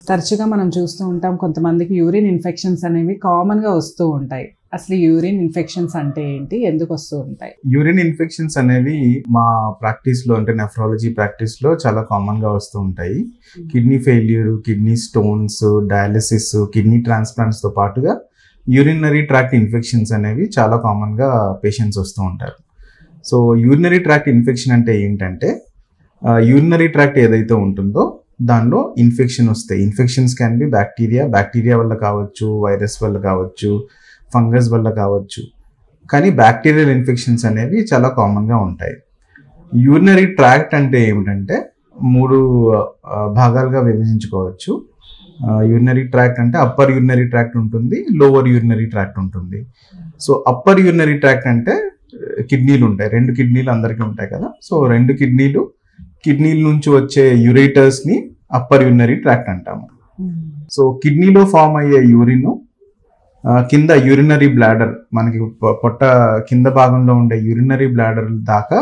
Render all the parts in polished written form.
తరచుగా మనం చూస్తూ ఉంటాం కొంతమందికి యూరిన్ ఇన్ఫెక్షన్స్ అనేవి కామన్గా వస్తూ ఉంటాయి. అసలు యూరిన్ ఇన్ఫెక్షన్స్ అంటే ఏంటి, ఎందుకు వస్తూ ఉంటాయి? యూరిన్ ఇన్ఫెక్షన్స్ అనేవి మా ప్రాక్టీస్లో అంటే నెఫ్రాలజీ ప్రాక్టీస్లో చాలా కామన్గా వస్తూ ఉంటాయి. Kidney failure, kidney stones, dialysis, kidney ట్రాన్స్ప్లాంట్స్తో పాటుగా యూరినరీ ట్రాక్ట్ ఇన్ఫెక్షన్స్ అనేవి చాలా కామన్గా పేషెంట్స్ వస్తూ ఉంటారు. సో యూరినరీ ట్రాక్ట్ ఇన్ఫెక్షన్ అంటే ఏంటంటే యూరినరీ ట్రాక్ట్ ఏదైతే ఉంటుందో దానిలో ఇన్ఫెక్షన్ వస్తాయి. ఇన్ఫెక్షన్స్ క్యాన్ బి బ్యాక్టీరియా వల్ల కావచ్చు, వైరస్ వల్ల కావచ్చు, ఫంగస్ వల్ల కావచ్చు. కానీ బ్యాక్టీరియల్ ఇన్ఫెక్షన్స్ అనేవి చాలా కామన్గా ఉంటాయి. యూరినరీ ట్రాక్ట్ అంటే ఏమిటంటే 3 భాగాలుగా విభజించుకోవచ్చు. యూరినరీ ట్రాక్ట్ అంటే అప్పర్ యూరినరీ ట్రాక్ట్ ఉంటుంది, లోవర్ యూరినరీ ట్రాక్ట్ ఉంటుంది. సో అప్పర్ యూరినరీ ట్రాక్ట్ అంటే కిడ్నీలు ఉంటాయి, 2 కిడ్నీలు అందరికీ ఉంటాయి కదా. సో 2 కిడ్నీల నుంచి వచ్చే యూరేటర్స్ని అప్పర్ యూరినరీ ట్రాక్ట్ అంటాము. సో కిడ్నీలో ఫామ్ అయ్యే యూరిన్ కింద యూరినరీ బ్లాడర్, మనకి పొట్ట కింద భాగంలో ఉండే యూరినరీ బ్లాడర్ దాకా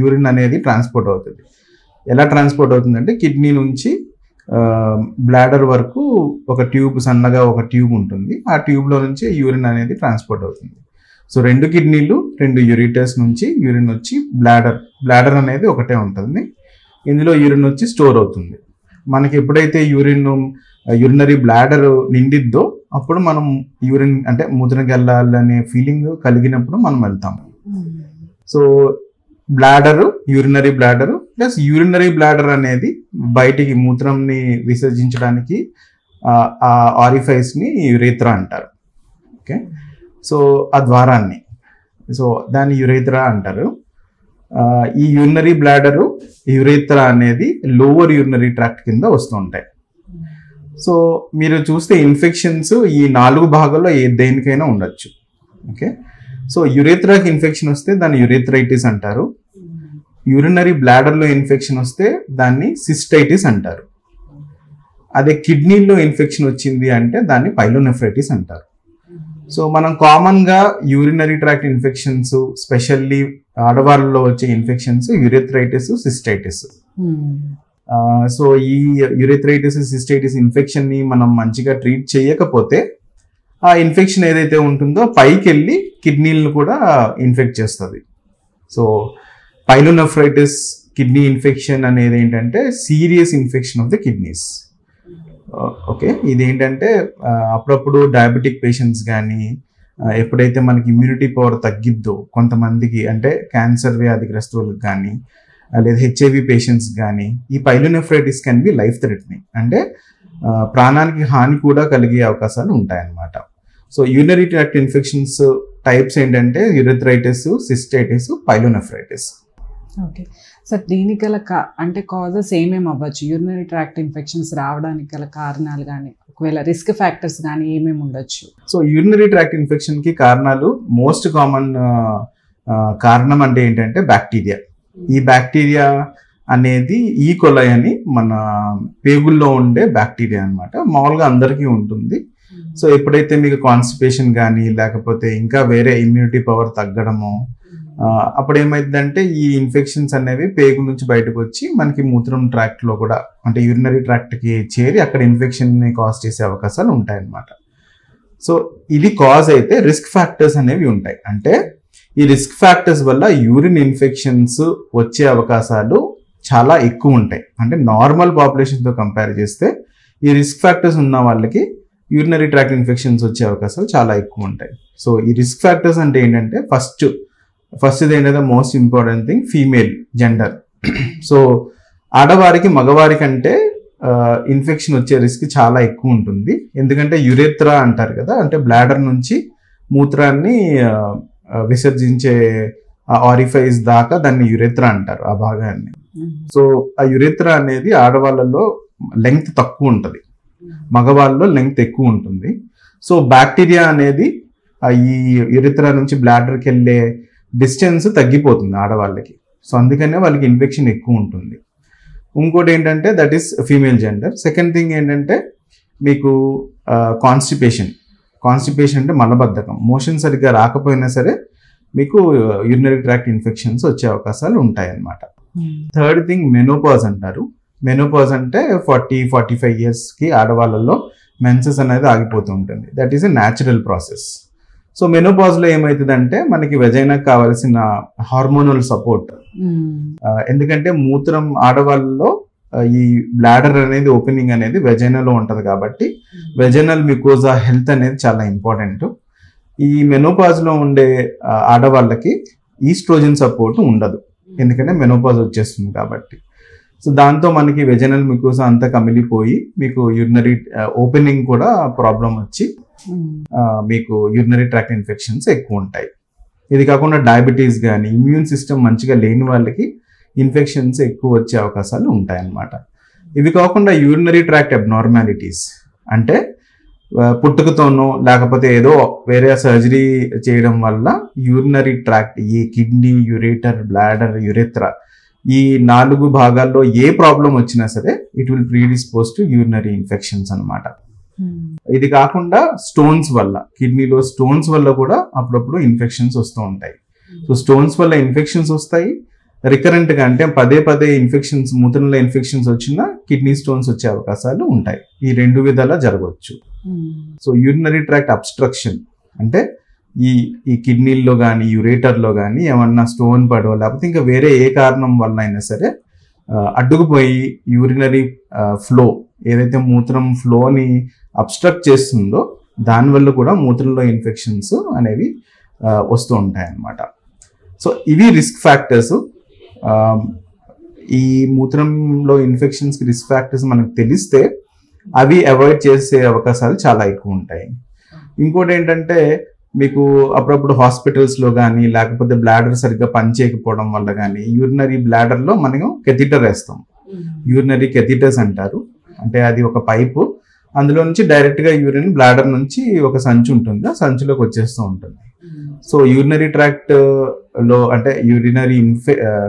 యూరిన్ అనేది ట్రాన్స్పోర్ట్ అవుతుంది. ఎలా ట్రాన్స్పోర్ట్ అవుతుందంటే కిడ్నీ నుంచి బ్లాడర్ వరకు ఒక ట్యూబ్, సన్నగా ఒక ట్యూబ్ ఉంటుంది. ఆ ట్యూబ్లో నుంచి యూరిన్ అనేది ట్రాన్స్పోర్ట్ అవుతుంది. సో 2 కిడ్నీలు, 2 యూరిటర్స్ నుంచి యూరిన్ వచ్చి బ్లాడర్ అనేది ఒకటే ఉంటుంది. ఇందులో యూరిన్ వచ్చి స్టోర్ అవుతుంది. మనకి ఎప్పుడైతే యూరినరీ బ్లాడర్ నిండిద్దో అప్పుడు మనం యూరిన్ అంటే మూత్రం వెళ్ళాలనే ఫీలింగ్ కలిగినప్పుడు మనం వెళ్తాము. So urinary bladder plus urinary bladder అనేది బయటికి మూత్రంని విసర్జించడానికి ఆ ఆరిఫైస్ని యురేత్రా అంటారు. ఓకే, సో ఆ ద్వారాన్ని, సో దాన్ని యురేత్రా అంటారు. ఈ యూరినరీ బ్లాడరు, యురేత్రా అనేది లోవర్ యూరినరీ ట్రాక్ట్ కింద వస్తూ ఉంటాయి. సో మీరు చూస్తే ఇన్ఫెక్షన్స్ ఈ 4 భాగాల్లో దేనికైనా ఉండొచ్చు. ఓకే, సో యురేత్రాకి ఇన్ఫెక్షన్ వస్తే దాన్ని యురేథ్రైటిస్ అంటారు. యూరినరీ బ్లాడర్లో ఇన్ఫెక్షన్ వస్తే దాన్ని సిస్టైటిస్ అంటారు. అదే కిడ్నీలో ఇన్ఫెక్షన్ వచ్చింది అంటే దాన్ని పైలోనెఫ్రైటిస్ అంటారు. సో మనం కామన్గా యూరినరీ ట్రాక్ట్ ఇన్ఫెక్షన్స్, స్పెషల్లీ ఆడవాళ్ళలో వచ్చే ఇన్ఫెక్షన్స్ యురేథ్రైటిస్, సిస్టైటిస్. సో ఈ యురేథ్రైటిస్, సిస్టైటిస్ ఇన్ఫెక్షన్ని మనం మంచిగా ట్రీట్ చేయకపోతే ఆ ఇన్ఫెక్షన్ ఏదైతే ఉంటుందో పైకి వెళ్ళి కిడ్నీలను కూడా ఇన్ఫెక్ట్ చేస్తుంది. సో పైలోనెఫ్రైటిస్ కిడ్నీ ఇన్ఫెక్షన్ అనేది ఏంటంటే serious infection of the kidneys. Okay, ఇదేంటంటే అప్పుడప్పుడు డయాబెటిక్ పేషెంట్స్ కానీ, ఎప్పుడైతే మనకి ఇమ్యూనిటీ పవర్ తగ్గిద్దో కొంతమందికి, అంటే క్యాన్సర్ వ్యాధిగ్రస్తులకు కానీ లేదా హెచ్ఐవి పేషెంట్స్ కానీ, ఈ pyelonephritis can be life threatening, అంటే ప్రాణానికి హాని కూడా కలిగే అవకాశాలు ఉంటాయన్నమాట. So urinary tract infections types ఏంటంటే యురేథ్రైటిస్, సిస్టైటిస్, పైలోనెఫ్రైటిస్. ఓకే సార్, దీనికి గల అంటే కాజెస్ ఏమేమి అవ్వచ్చు? యూరినరీ ట్రాక్ట్ ఇన్ఫెక్షన్స్ రావడానికి గల కారణాలు కానీ, ఒకవేళ రిస్క్ ఫ్యాక్టర్స్ కానీ ఏమేమి ఉండొచ్చు? సో యూరినరీ ట్రాక్ట్ ఇన్ఫెక్షన్కి కారణాలు, మోస్ట్ కామన్ కారణం అంటే ఏంటంటే బ్యాక్టీరియా. ఈ బ్యాక్టీరియా అనేది ఈ కొలై అని మన పేగుల్లో ఉండే బ్యాక్టీరియా అనమాట. మామూలుగా అందరికీ ఉంటుంది. సో ఎప్పుడైతే మీకు కాన్స్టిపేషన్ కానీ లేకపోతే ఇంకా వేరే ఇమ్యూనిటీ పవర్ తగ్గడము, అప్పుడు ఏమైందంటే ఈ ఇన్ఫెక్షన్స్ అనేవి పేగు నుంచి బయటకు వచ్చి మనకి మూత్రం ట్రాక్ట్లో కూడా, అంటే యూరినరీ ట్రాక్ట్కి చేరి అక్కడ ఇన్ఫెక్షన్ని కాజ్ చేసే అవకాశాలు ఉంటాయన్నమాట. సో ఇది కాజ్ అయితే రిస్క్ ఫ్యాక్టర్స్ అనేవి ఉంటాయి. అంటే ఈ రిస్క్ ఫ్యాక్టర్స్ వల్ల యూరిన్ ఇన్ఫెక్షన్స్ వచ్చే అవకాశాలు చాలా ఎక్కువ ఉంటాయి. అంటే నార్మల్ పాపులేషన్తో కంపేర్ చేస్తే ఈ రిస్క్ ఫ్యాక్టర్స్ ఉన్న వాళ్ళకి యూరినరీ ట్రాక్ట్ ఇన్ఫెక్షన్స్ వచ్చే అవకాశాలు చాలా ఎక్కువ ఉంటాయి. సో ఈ రిస్క్ ఫ్యాక్టర్స్ అంటే ఏంటంటే ఫస్ట్ ఏంటంటే most important thing female gender. So ఆడవారికి మగవారి కంటే ఇన్ఫెక్షన్ వచ్చే రిస్క్ చాలా ఎక్కువ ఉంటుంది. ఎందుకంటే యురేత్రా అంటారు కదా, అంటే బ్లాడర్ నుంచి మూత్రాన్ని విసర్జించే ఆరిఫైస్ దాకా దాన్ని యురేత్రా అంటారు, ఆ భాగాన్ని. సో ఆ యురేత్రా అనేది ఆడవాళ్ళలో లెంగ్త్ తక్కువ ఉంటుంది, మగవాళ్ళలో లెంగ్త్ ఎక్కువ ఉంటుంది. సో బ్యాక్టీరియా అనేది ఈ యురేత్రా నుంచి బ్లాడర్కి వెళ్ళే డిస్టెన్స్ తగ్గిపోతుంది ఆడవాళ్ళకి. సో అందుకనే వాళ్ళకి ఇన్ఫెక్షన్ ఎక్కువ ఉంటుంది. ఇంకోటి ఏంటంటే that is female gender. Second thing ఏంటంటే మీకు కాన్స్టిపేషన్ అంటే మలబద్ధకం, మోషన్ సరిగ్గా రాకపోయినా సరే మీకు యూరినరీ ట్రాక్ట్ ఇన్ఫెక్షన్స్ వచ్చే అవకాశాలు ఉంటాయి అన్నమాట. థర్డ్ థింగ్ మెనోపాజ్ అంటారు. మెనోపాజ్ అంటే 40-45 ఇయర్స్కి ఆడవాళ్ళలో మెన్సెస్ అనేది ఆగిపోతూ ఉంటుంది. That is a natural process. So మెనోపాజ్లో ఏమవుతుందంటే మనకి వెజైనాకి కావాల్సిన హార్మోనల్ సపోర్ట్, ఎందుకంటే మూత్రం ఆడవాళ్ళలో ఈ బ్లాడర్ అనేది ఓపెనింగ్ అనేది వెజైనాలో ఉంటుంది కాబట్టి వెజైనల్ మ్యూకోజా హెల్త్ అనేది చాలా ఇంపార్టెంట్. ఈ మెనోపాజ్లో ఉండే ఆడవాళ్ళకి ఈస్ట్రోజన్ సపోర్ట్ ఉండదు, ఎందుకంటే మెనోపాజ్ వచ్చేస్తుంది కాబట్టి. సో దాంతో మనకి వెజైనల్ మ్యూకోజా అంతా కమిలిపోయి మీకు యూరినరీ ఓపెనింగ్ కూడా ప్రాబ్లం వచ్చి మీకు యూరినరీ ట్రాక్ట్ ఇన్ఫెక్షన్స్ ఎక్కువ ఉంటాయి. ఇది కాకుండా డయాబెటీస్ కానీ ఇమ్యూన్ సిస్టమ్ మంచిగా లేని వాళ్ళకి ఇన్ఫెక్షన్స్ ఎక్కువ వచ్చే అవకాశాలు ఉంటాయన్నమాట. ఇవి కాకుండా యూరినరీ ట్రాక్ట్ అబ్నార్మాలిటీస్ అంటే పుట్టుకతోనో లేకపోతే ఏదో వేరే సర్జరీ చేయడం వల్ల యూరినరీ ట్రాక్ట్, ఈ కిడ్నీ, యురేటర్, బ్లాడర్, యురెత్రా, ఈ 4 భాగాల్లో ఏ ప్రాబ్లం వచ్చినా సరే it will predispose to urinary infections అనమాట. ఇది కాకుండా స్టోన్స్ వల్ల, కిడ్నీలో స్టోన్స్ వల్ల కూడా అప్పుడప్పుడు ఇన్ఫెక్షన్స్ వస్తూ ఉంటాయి. సో స్టోన్స్ వల్ల ఇన్ఫెక్షన్స్ వస్తాయి రికరెంట్ గా, అంటే పదే పదే ఇన్ఫెక్షన్స్, మూత్రంలో ఇన్ఫెక్షన్స్ వచ్చినా కిడ్నీ స్టోన్స్ వచ్చే అవకాశాలు ఉంటాయి. ఈ 2 విధాలా జరగవచ్చు. సో యూరినరీ ట్రాక్ట్ అబ్స్ట్రక్షన్ అంటే ఈ కిడ్నీల్లో కానీ యురేటర్లో కానీ ఏమన్నా స్టోన్ పడో లేకపోతే ఇంకా వేరే ఏ కారణం వల్ల అయినా సరే అడ్డుకుపోయి యూరినరీ ఫ్లో, ఏదైతే మూత్రం ఫ్లోని అబ్స్ట్రక్ట్ చేస్తుందో దానివల్ల కూడా మూత్రంలో ఇన్ఫెక్షన్స్ అనేవి వస్తూ ఉంటాయి అన్నమాట. సో ఇవి రిస్క్ ఫ్యాక్టర్స్. ఈ మూత్రంలో ఇన్ఫెక్షన్స్కి రిస్క్ ఫ్యాక్టర్స్ మనకు తెలిస్తే అవి అవాయిడ్ చేసే అవకాశాలు చాలా ఎక్కువ ఉంటాయి. ఇంకోటి ఏంటంటే మీకు అప్పుడప్పుడు హాస్పిటల్స్లో కానీ లేకపోతే బ్లాడర్ సరిగ్గా పనిచేయకపోవడం వల్ల కానీ యూరినరీ బ్లాడర్లో మనం కెథీటర్ వేస్తాం. యూరినరీ కెథీటర్స్ అంటారు. అంటే అది ఒక పైపు, అందులో నుంచి డైరెక్ట్గా యూరిన్ బ్లాడర్ నుంచి ఒక సంచి ఉంటుంది, ఆ సంచిలోకి వచ్చేస్తూ ఉంటుంది. సో యూరినరీ ట్రాక్ట్ లో అంటే యూరినరీ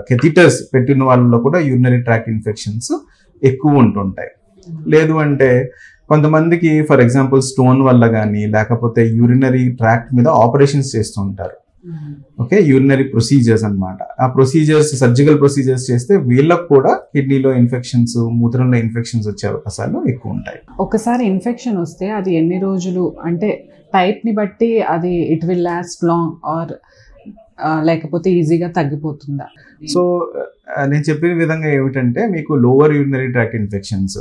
కెథీటర్స్ పెట్టిన వాళ్ళలో కూడా యూరినరీ ట్రాక్ట్ ఇన్ఫెక్షన్స్ ఎక్కువ ఉంటుంటాయి. లేదు అంటే కొంతమందికి ఫర్ ఎగ్జాంపుల్ స్టోన్ వల్ల కానీ లేకపోతే యూరినరీ ట్రాక్ట్ మీద ఆపరేషన్స్ చేస్తూ ఉంటారు. ఓకే, యూరినరీ ప్రొసీజర్స్ అన్నమాట. ఆ ప్రొసీజర్స్, సర్జికల్ ప్రొసీజర్స్ చేస్తే వీళ్ళకు కూడా కిడ్నీలో ఇన్ఫెక్షన్స్, మూత్రంలో ఇన్ఫెక్షన్స్ వచ్చే అవకాశాలు ఎక్కువ ఉంటాయి. ఒకసారి ఇన్ఫెక్షన్ వస్తే అది ఎన్ని రోజులు, అంటే టైప్ ని బట్టి అది it will last long or లేకపోతే ఈజీగా తగ్గిపోతుందా? సో నేను చెప్పిన విధంగా ఏమిటంటే మీకు lower urinary tract infections,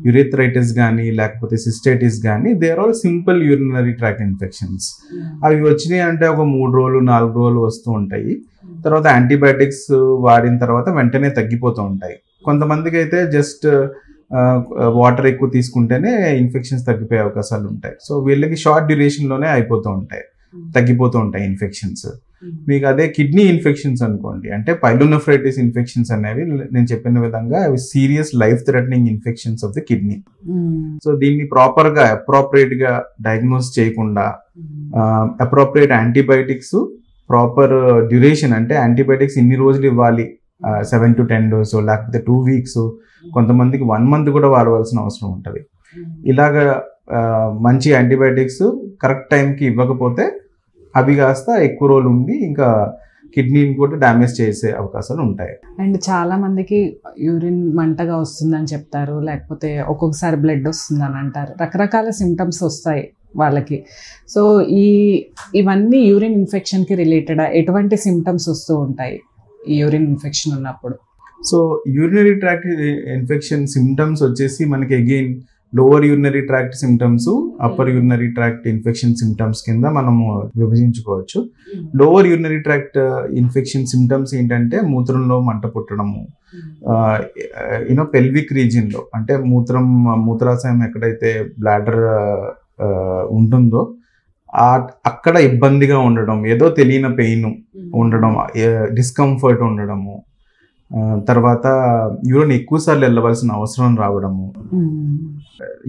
urethritis కానీ లేకపోతే సిస్టైటిస్ కానీ, they are all simple urinary tract infections. అవి వచ్చినాయి అంటే ఒక 3 రోజులు 4 రోజులు వస్తూ ఉంటాయి. తర్వాత యాంటీబయాటిక్స్ వాడిన తర్వాత వెంటనే తగ్గిపోతూ ఉంటాయి. కొంతమందికి అయితే జస్ట్ వాటర్ ఎక్కువ తీసుకుంటేనే ఇన్ఫెక్షన్స్ తగ్గిపోయే అవకాశాలు ఉంటాయి. సో వీళ్ళకి షార్ట్ డ్యూరేషన్లోనే అయిపోతూ ఉంటాయి, తగ్గిపోతూ ఉంటాయి ఇన్ఫెక్షన్స్. మీకు అదే కిడ్నీ ఇన్ఫెక్షన్స్ అనుకోండి, అంటే పైలోనెఫ్రైటిస్ ఇన్ఫెక్షన్స్ అనేవి నేను చెప్పిన విధంగా అవి serious life threatening infections of the kidney. So దీన్ని ప్రాపర్గా అప్రోప్రియేట్ గా డయాగ్నోస్ చేయకుండా అప్రోప్రియేట్ యాంటీబయాటిక్స్, ప్రాపర్ డ్యూరేషన్, అంటే యాంటీబయాటిక్స్ ఇన్ని రోజులు ఇవ్వాలి, 7 to 10 days లేకపోతే 2 weeks, కొంతమందికి 1 month కూడా వాడవలసిన అవసరం ఉంటుంది. ఇలాగా మంచి యాంటీబయాటిక్స్ కరెక్ట్ టైంకి ఇవ్వకపోతే అవి కాస్త ఎక్కువ రోజులు ఉండి ఇంకా కిడ్నీని కూడా డ్యామేజ్ చేసే అవకాశాలు ఉంటాయి. అండ్ చాలా మందికి యూరిన్ మంటగా వస్తుందని చెప్తారు, లేకపోతే ఒక్కొక్కసారి బ్లడ్ వస్తుందని అంటారు. రకరకాల సిమ్టమ్స్ వస్తాయి వాళ్ళకి. సో ఇవన్నీ యూరిన్ ఇన్ఫెక్షన్కి రిలేటెడ్ ఎటువంటి సిమ్టమ్స్ వస్తూ ఉంటాయి ఈ యూరిన్ ఇన్ఫెక్షన్ ఉన్నప్పుడు? So urinary tract infection symptoms వచ్చేసి మనకి again lower urinary tract symptoms, upper urinary tract infection symptoms కింద మనము విభజించుకోవచ్చు. Lower urinary tract infection symptoms ఏంటంటే మూత్రంలో మంట పుట్టడము, పెల్విక్ రీజియన్లో, అంటే మూత్రాశయం ఎక్కడైతే బ్లాడర్ ఉంటుందో అక్కడ ఇబ్బందిగా ఉండడం, ఏదో తెలియని పెయిన్ ఉండడం, డిస్కంఫర్ట్ ఉండడము, తర్వాత యూరిన్ ఎక్కువసార్లు వెళ్ళవలసిన అవసరం రావడము,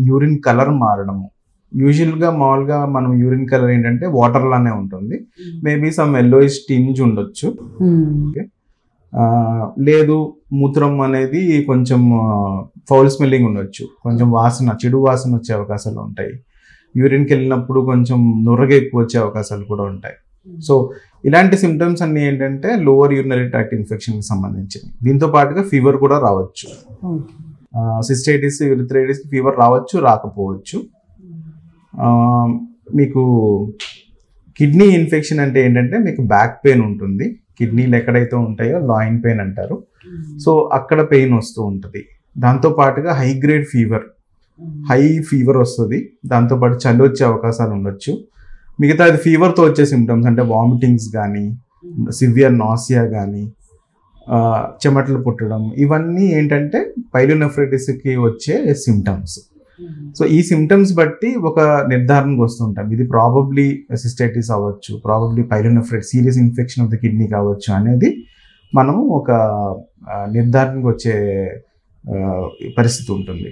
యూరిన్ కలర్ మారడము. యూజువల్గా మామూలుగా మనం యూరిన్ కలర్ ఏంటంటే వాటర్ లానే ఉంటుంది, మేబీ సమ్ ఎల్లోయిష్ టింజ్ ఉండొచ్చు. లేదు మూత్రం అనేది కొంచెం ఫౌల్ స్మెల్లింగ్ ఉండొచ్చు, కొంచెం వాసన, చెడు వాసన వచ్చే అవకాశాలు ఉంటాయి. యూరిన్కి వెళ్ళినప్పుడు కొంచెం నురగ ఎక్కువ వచ్చే అవకాశాలు కూడా ఉంటాయి. సో ఇలాంటి సిమ్టమ్స్ అన్ని ఏంటంటే లోవర్ యూరినరీ ట్రాక్ట్ ఇన్ఫెక్షన్కి సంబంధించినవి. దీంతో పాటుగా ఫీవర్ కూడా రావచ్చు. సిస్టైటిస్ యూరిథ్రైటిస్ ఫీవర్ రావచ్చు, రాకపోవచ్చు. మీకు కిడ్నీ ఇన్ఫెక్షన్ అంటే ఏంటంటే మీకు బ్యాక్ పెయిన్ ఉంటుంది, కిడ్నీలు ఎక్కడైతే ఉంటాయో లాయిన్ పెయిన్ అంటారు. సో అక్కడ పెయిన్ వస్తూ ఉంటుంది. దాంతోపాటుగా హై గ్రేడ్ ఫీవర్ వస్తుంది. దాంతోపాటు చలి వచ్చే అవకాశాలు ఉండొచ్చు. మిగతా అది ఫీవర్తో వచ్చే సిమ్టమ్స్ అంటే వామిటింగ్స్ కానీ, సివియర్ నాసియా కానీ, చెమటలు పుట్టడం, ఇవన్నీ ఏంటంటే పైలోనెఫ్రైటిస్కి వచ్చే సిమ్టమ్స్. సో ఈ సిమ్టమ్స్ బట్టి ఒక నిర్ధారణకు వస్తుంటాం. ఇది ప్రాబబ్లీ సిస్టైటిస్ అవ్వచ్చు, probably pyelonephritis serious infection of the kidney కావచ్చు అనేది మనము ఒక నిర్ధారణకు వచ్చే పరిస్థితి ఉంటుంది.